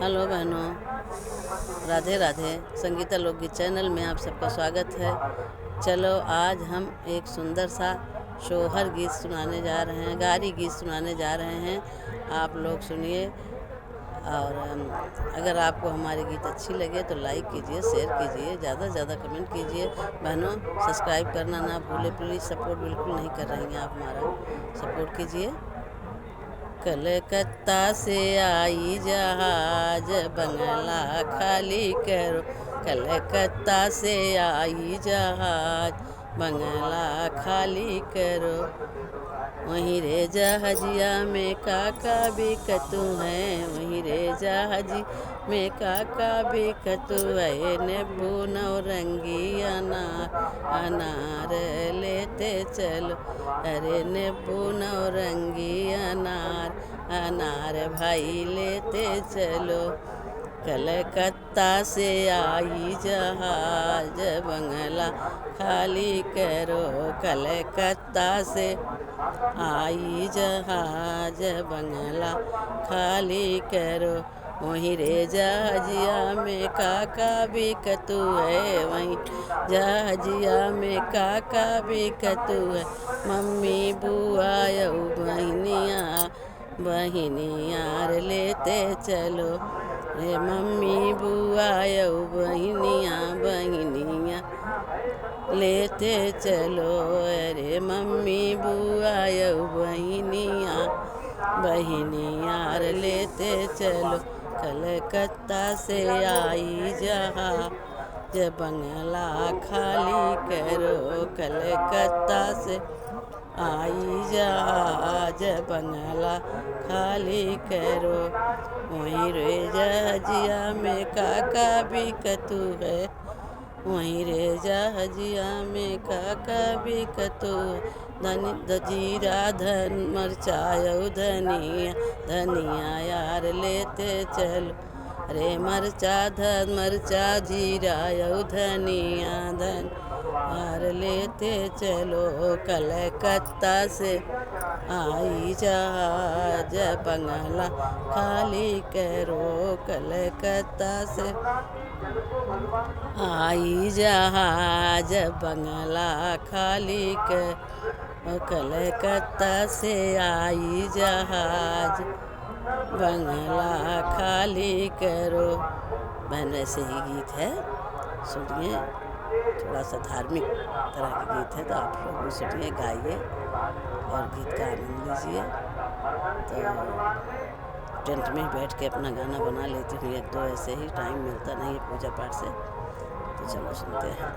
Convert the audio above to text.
Hello बहनों, राधे राधे। संगीता लोकगीत channel में आप सबका स्वागत है। चलो आज हम एक सुंदर सा शोहर गीत सुनाने जा रहे हैं, गारी गीत सुनाने जा रहे हैं। आप लोग सुनिए और अगर आपको हमारे गीत अच्छी लगे तो लाइक कीजिए, शेयर कीजिए, ज़्यादा से ज़्यादा कमेंट कीजिए। बहनों सब्सक्राइब करना ना भूले प्लीज़। सपोर्ट बिल्कुल नहीं कर रही हैं आप, हमारा सपोर्ट कीजिए। कलकत्ता से आई जहाज, बंगला खाली करो। कलकत्ता से आई जहाज, बंगला खाली करो। वहीं रे जहाजिया में काका बिकतू है, वहीं रे जहाजी में काका बिकतू है। नेबू नौरंगी अनार, अनार लेते चलो। अरे नेबू नौरंगी अनार, अनार भाई लेते चलो। कलकत्ता से आई जहाज, बंगला खाली करो। कलकत्ता से आई जहाज, बंगला खाली करो। वहीं रे जहाजिया में काका बिकतू है, वहीं जहाजिया में काका बिकतू है। मम्मी बुआ यऊ बहनिया, बहनियार लेते चलो। रे मम्मी बुआ यऊ बहनिया, बहनिया लेते चलो। अरे मम्मी बुआ यऊ बहनिया, बहनियार लेते चलो। कलकत्ता से आई जहाज, बंगला खाली करो। कलकत्ता से आई जहाज, बंगला खाली करो। वहीं रे जहाजिया में काका बिकतू है, वहीं रे जहाजिया में काका बिकतू है। जीरा धन मरचायऊ धनिया, धनिया यार लेते चलो। अरे मरचा धन मरचा जीरा यऊ धनिया, धन यार लेते चलो। कलकत्ता से आई जहाज, बंगला खाली करो। कलकत्ता से आई जहाज, बंगला खाली करो। कलकत्ता से आई जहाज, बंगला खाली करो। बहन ऐसे ही गीत है, सुनिए। थोड़ा सा धार्मिक तरह के गीत है तो आप लोग भी सुनिए, गाइए और गीत का आनंद लीजिए। तो टेंट में ही बैठ के अपना गाना बना लेती हूँ एक दो, ऐसे ही टाइम मिलता नहीं है पूजा पाठ से। तो चलो सुनते हैं।